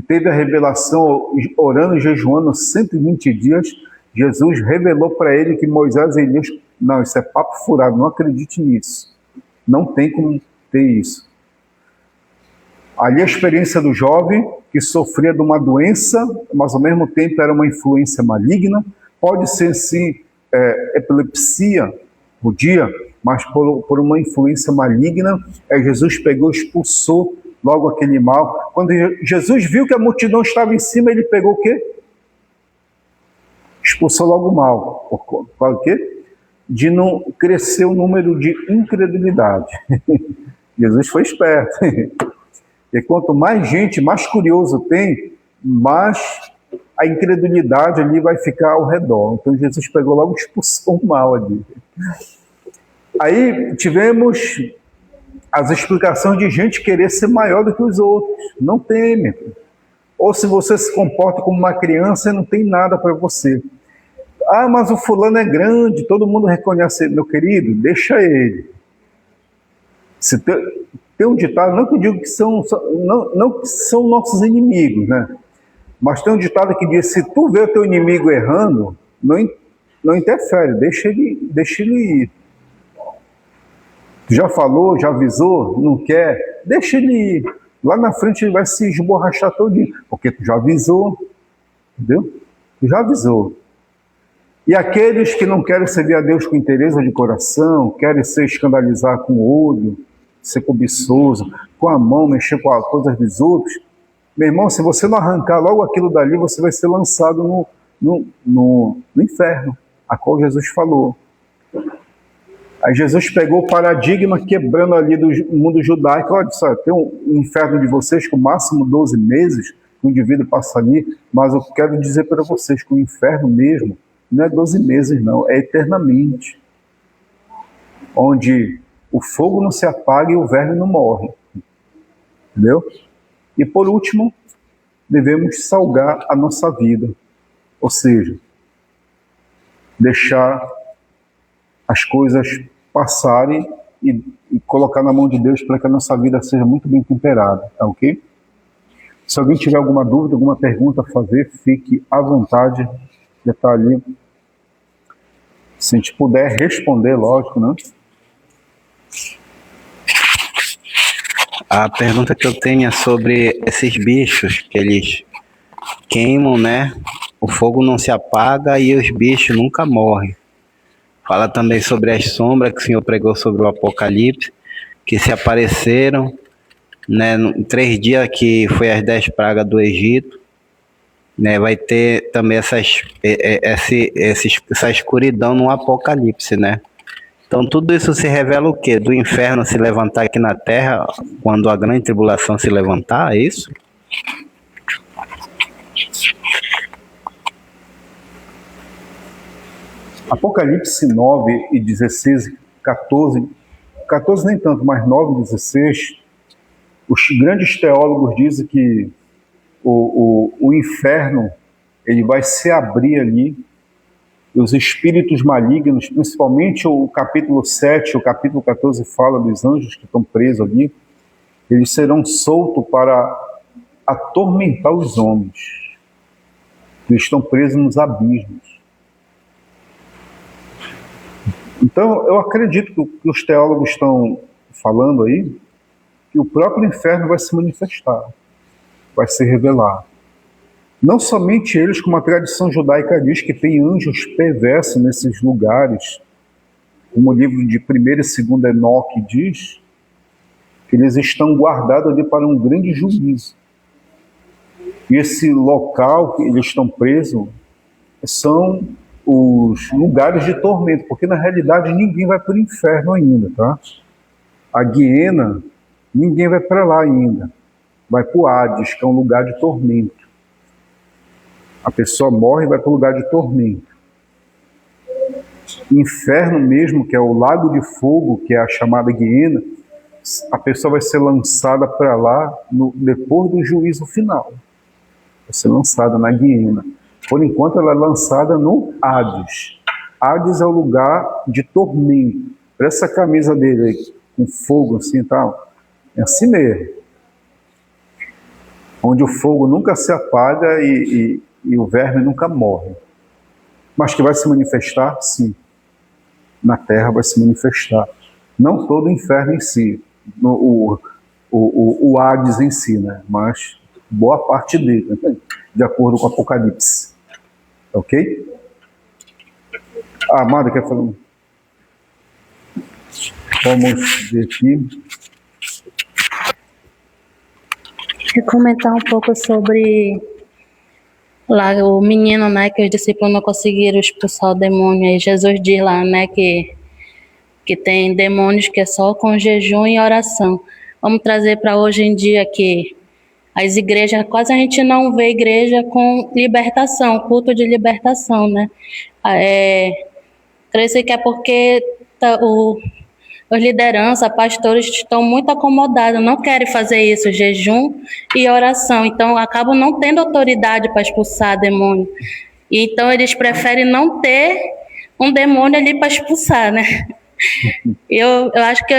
Speaker 1: teve a revelação orando e jejuando 120 dias. Jesus revelou para ele que Moisés e Elias... Não, isso é papo furado, não acredite nisso. Não tem como ter isso. Ali a experiência do jovem que sofria de uma doença, mas ao mesmo tempo era uma influência maligna. Pode ser sim epilepsia, podia, mas por uma influência maligna. Jesus pegou e expulsou logo aquele mal. Quando Jesus viu que a multidão estava em cima, ele pegou o quê? Expulsou logo o mal. Por quê? de não crescer o número de incredulidade. Jesus foi esperto. E quanto mais gente, mais curioso tem, mais a incredulidade ali vai ficar ao redor. Então Jesus pegou logo e expulsou o mal ali. Aí tivemos as explicações de gente querer ser maior do que os outros. Não teme. Ou se você se comporta como uma criança, não tem nada para você. Ah, mas o fulano é grande, todo mundo reconhece ele. Meu querido, deixa ele. Se tem um ditado, não que eu digo que não que são nossos inimigos, né? Mas tem um ditado que diz, se tu vê o teu inimigo errando, não interfere, deixa ele ir. Já falou, já avisou, não quer, deixa ele ir. Lá na frente ele vai se esborrachar todinho, porque tu já avisou, entendeu? Tu já avisou. E aqueles que não querem servir a Deus com interesse de coração, querem se escandalizar com o olho, ser cobiçoso, com a mão, mexer com as coisas dos outros, meu irmão, se você não arrancar logo aquilo dali, você vai ser lançado no inferno, a qual Jesus falou. Aí Jesus pegou o paradigma, quebrando ali do mundo judaico. Olha só, tem um inferno de vocês com máximo 12 meses, que o indivíduo passa ali, mas eu quero dizer para vocês que o inferno mesmo não é 12 meses não, é eternamente. Onde o fogo não se apaga e o verme não morre. Entendeu? E por último, devemos salgar a nossa vida. Ou seja, deixar as coisas passarem e colocar na mão de Deus para que a nossa vida seja muito bem temperada, tá ok? Se alguém tiver alguma dúvida, alguma pergunta a fazer, fique à vontade de estar ali. Se a gente puder responder, lógico, né?
Speaker 2: A pergunta que eu tenho é sobre esses bichos que eles queimam, né? O fogo não se apaga e os bichos nunca morrem. Fala também sobre as sombras que o Senhor pregou sobre o Apocalipse, que se apareceram, né, em 3 dias que foi as 10 pragas do Egito, né, vai ter também essa escuridão no Apocalipse, né? Então tudo isso se revela o quê? Do inferno se levantar aqui na terra, quando a grande tribulação se levantar, é isso?
Speaker 1: Apocalipse 9 e 16, 14 nem tanto, mas 9 e 16, os grandes teólogos dizem que o inferno ele vai se abrir ali, e os espíritos malignos, principalmente o capítulo 7, o capítulo 14 fala dos anjos que estão presos ali, eles serão soltos para atormentar os homens. Eles estão presos nos abismos. Então, eu acredito que os teólogos estão falando aí que o próprio inferno vai se manifestar, vai se revelar. Não somente eles, como a tradição judaica diz que tem anjos perversos nesses lugares, como o livro de 1º e 2º Enoque diz, que eles estão guardados ali para um grande juízo. E esse local que eles estão presos são os lugares de tormento, porque na realidade ninguém vai para o inferno ainda, tá? A Guiena, ninguém vai para lá ainda. Vai para o Hades, que é um lugar de tormento. A pessoa morre e vai para o lugar de tormento. Inferno mesmo, que é o lago de fogo, que é a chamada Guiena, a pessoa vai ser lançada para lá depois do juízo final. Vai ser lançada na Guiena. Por enquanto ela é lançada no Hades. Hades é o lugar de tormento. Essa camisa dele aí, com fogo assim e tal, é assim mesmo. Onde o fogo nunca se apaga e o verme nunca morre. Mas que vai se manifestar, sim. Na terra vai se manifestar. Não todo o inferno em si, o Hades em si, né? Mas boa parte dele, né? De acordo com o Apocalipse. Ok? A Amada quer falar? Vamos ver aqui.
Speaker 3: Quer comentar um pouco sobre Lá o menino, né, que os discípulos não conseguiram expulsar o demônio, aí Jesus diz lá, né, que tem demônios que é só com jejum e oração. Vamos trazer para hoje em dia que as igrejas, quase a gente não vê igreja com libertação, culto de libertação, né? Creio que é porque os lideranças, pastores estão muito acomodados, não querem fazer isso, jejum e oração. Então, acabam não tendo autoridade para expulsar demônio. Então, eles preferem não ter um demônio ali para expulsar, né? Eu acho que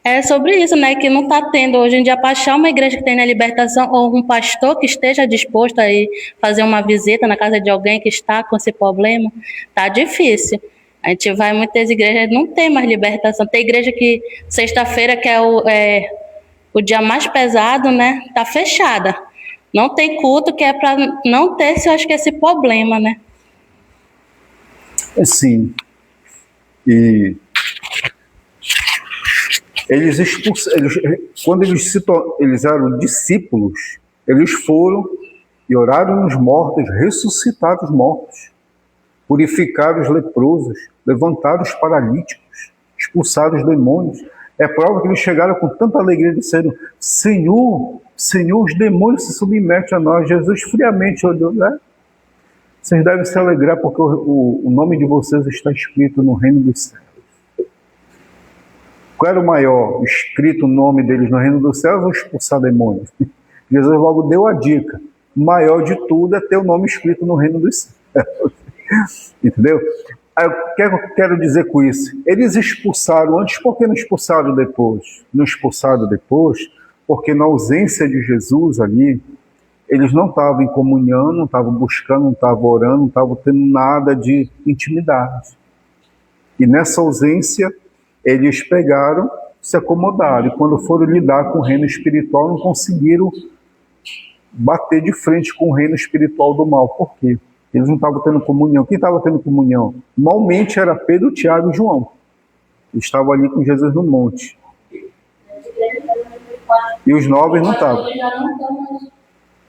Speaker 3: é sobre isso, né? Que não está tendo hoje em dia para achar uma igreja que tenha libertação ou um pastor que esteja disposto a ir fazer uma visita na casa de alguém que está com esse problema. Tá difícil. A gente vai em muitas igrejas, não tem mais libertação. Tem igreja que sexta-feira, que é o dia mais pesado, né? Tá fechada. Não tem culto, que é para não ter, eu acho que esse problema, né?
Speaker 1: Sim. E quando eles eram discípulos, eles foram e oraram os mortos, ressuscitaram os mortos, purificaram os leprosos, levantaram os paralíticos, expulsaram os demônios. É prova que eles chegaram com tanta alegria dizendo: Senhor, Senhor, os demônios se submetem a nós. Jesus friamente olhou, né? Vocês devem se alegrar porque o nome de vocês está escrito no reino dos céus. Qual era o maior escrito o nome deles no reino dos céus ou expulsar demônios? Jesus logo deu a dica: o maior de tudo é ter o nome escrito no reino dos céus. Entendeu? Aí, o que eu quero dizer com isso? Eles expulsaram antes, por que não expulsaram depois? Não expulsaram depois porque na ausência de Jesus ali, eles não estavam em comunhão, não estavam buscando, não estavam orando, não estavam tendo nada de intimidade. E nessa ausência, eles pegaram, se acomodaram, e quando foram lidar com o reino espiritual, não conseguiram bater de frente com o reino espiritual do mal. Por quê? Eles não estavam tendo comunhão. Quem estava tendo comunhão? Normalmente era Pedro, Tiago e João. Eles estavam ali com Jesus no monte. E os 9 não estavam.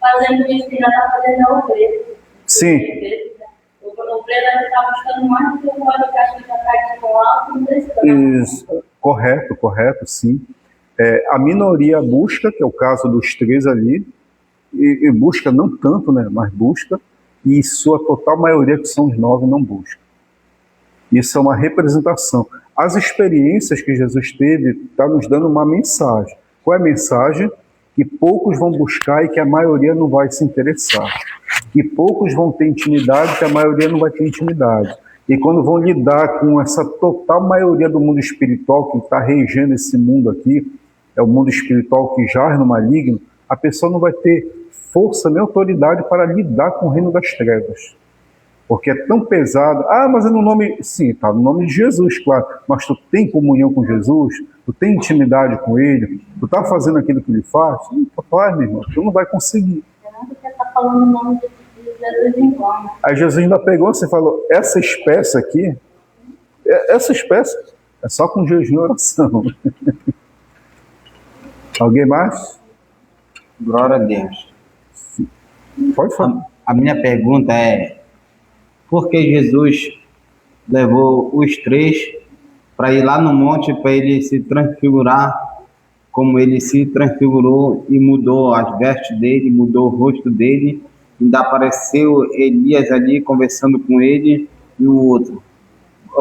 Speaker 3: Fazendo isso que já está fazendo a ovelha.
Speaker 1: Sim.
Speaker 3: O ovelha está buscando mais do que o óleo que acha que já está aqui com alto, não precisa.
Speaker 1: Isso. Correto, sim. A minoria busca, que é o caso dos 3 ali, e busca não tanto, né, mas busca, e sua total maioria, que são os 9, não busca. Isso é uma representação. As experiências que Jesus teve está nos dando uma mensagem. Qual é a mensagem? Que poucos vão buscar e que a maioria não vai se interessar. Que poucos vão ter intimidade, que a maioria não vai ter intimidade. E quando vão lidar com essa total maioria do mundo espiritual que está regendo esse mundo aqui, é o mundo espiritual que jaz no maligno, a pessoa não vai ter força nem autoridade para lidar com o reino das trevas. Porque é tão pesado. Ah, mas é no nome... Sim, está no nome de Jesus, claro. Mas tu tem comunhão com Jesus? Tu tem intimidade com Ele? Tu está fazendo aquilo que Ele faz? Não faz, meu irmão. Tu não vai conseguir.
Speaker 3: Você está falando o nome de Jesus em vão.
Speaker 1: Aí Jesus ainda pegou e falou: essa espécie aqui, essa espécie é só com jejum e oração. Alguém mais?
Speaker 2: Glória a Deus.
Speaker 1: Pode falar.
Speaker 2: A minha pergunta é: por que Jesus levou os 3 para ir lá no monte para ele se transfigurar, como ele se transfigurou e mudou as vestes dele, mudou o rosto dele, ainda apareceu Elias ali conversando com ele e o outro?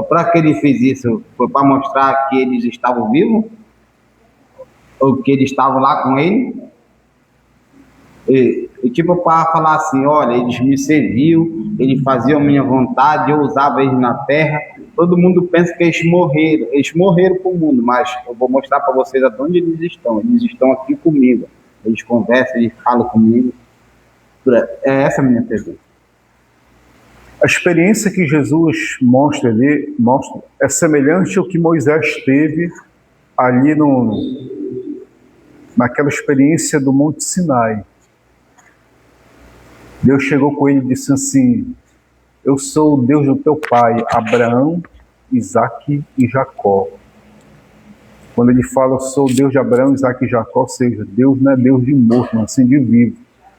Speaker 2: Para que ele fez isso? Foi para mostrar que eles estavam vivos? Ou que eles estavam lá com ele? E tipo para falar assim: olha, eles me serviam, eles faziam a minha vontade, eu usava eles na terra. Todo mundo pensa que eles morreram para o mundo, mas eu vou mostrar para vocês até onde eles estão aqui comigo, eles conversam, eles falam comigo. É essa a minha pergunta.
Speaker 1: A experiência que Jesus mostra ali é semelhante ao que Moisés teve ali naquela experiência do Monte Sinai. Deus chegou com ele e disse assim: eu sou o Deus do teu pai, Abraão, Isaque e Jacó. Quando ele fala, eu sou o Deus de Abraão, Isaque e Jacó, ou seja, Deus não é Deus de morto, mas sim de vivo.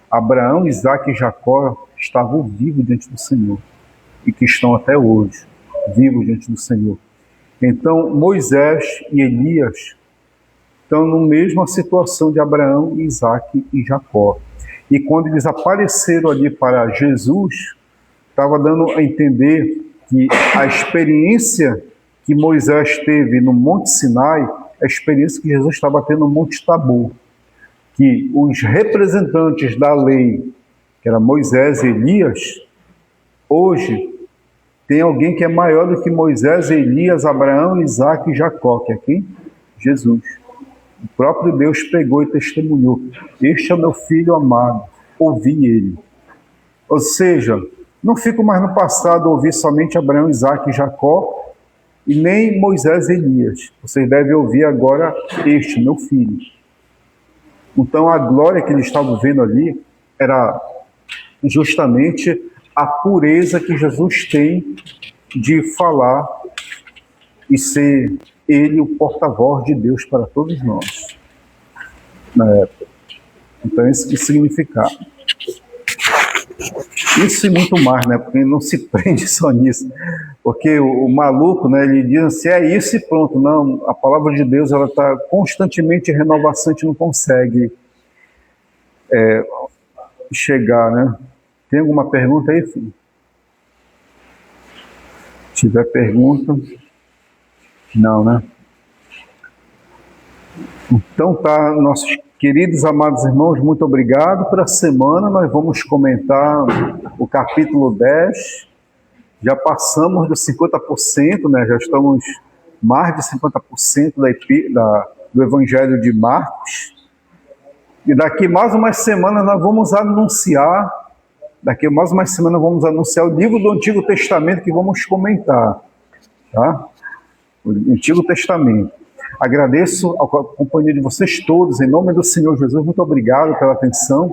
Speaker 1: Abraão, Isaque e Jacó estavam vivos diante do Senhor e que estão até hoje vivos diante do Senhor. Então, Moisés e Elias estão na mesma situação de Abraão, Isaque e Jacó. E quando eles apareceram ali para Jesus, estava dando a entender que a experiência que Moisés teve no Monte Sinai é a experiência que Jesus estava tendo no Monte Tabor. Que os representantes da lei, que era Moisés e Elias, hoje tem alguém que é maior do que Moisés, Elias, Abraão, Isaque e Jacó, que é quem? Jesus. O próprio Deus pegou e testemunhou. Este é o meu filho amado, ouvi ele. Ou seja, não fico mais no passado ouvir somente Abraão, Isaque e Jacó, e nem Moisés e Elias. Vocês devem ouvir agora este, meu filho. Então a glória que eles estavam vendo ali era justamente a pureza que Jesus tem de falar e ser ele o porta-voz de Deus para todos nós na época. Então esse que significava. Isso e muito mais, né? Porque não se prende só nisso. Porque o maluco, né, ele diz assim, é isso e pronto. Não, a palavra de Deus ela está constantemente em renovação, a gente não consegue chegar, né? Tem alguma pergunta aí, filho? Se tiver pergunta... Não, né? Então tá, nossos queridos, amados irmãos, muito obrigado pela semana. Nós vamos comentar o capítulo 10. Já passamos dos 50%, né? Já estamos mais de 50% do Evangelho de Marcos. E daqui mais umas semanas nós vamos anunciar, o livro do Antigo Testamento que vamos comentar, tá? O Antigo Testamento. Agradeço a companhia de vocês todos, em nome do Senhor Jesus, muito obrigado pela atenção.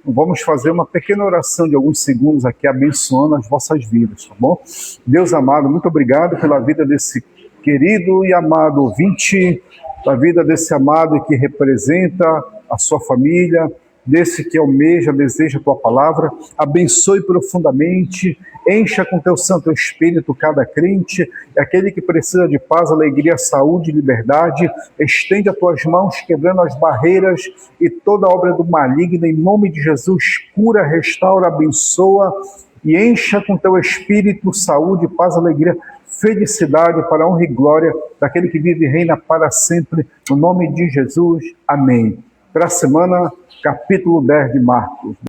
Speaker 1: Vamos fazer uma pequena oração de alguns segundos aqui, abençoando as vossas vidas, tá bom? Deus amado, muito obrigado pela vida desse querido e amado ouvinte, da vida desse amado que representa a sua família, desse que almeja, deseja a tua palavra. Abençoe profundamente, encha com teu Santo Espírito cada crente, aquele que precisa de paz, alegria, saúde e liberdade. Estende as tuas mãos, quebrando as barreiras e toda obra do maligno, em nome de Jesus. Cura, restaura, abençoa e encha com teu Espírito saúde, paz, alegria, felicidade para a honra e glória daquele que vive e reina para sempre, no nome de Jesus. Amém. Para a semana, capítulo 10 de Marcos.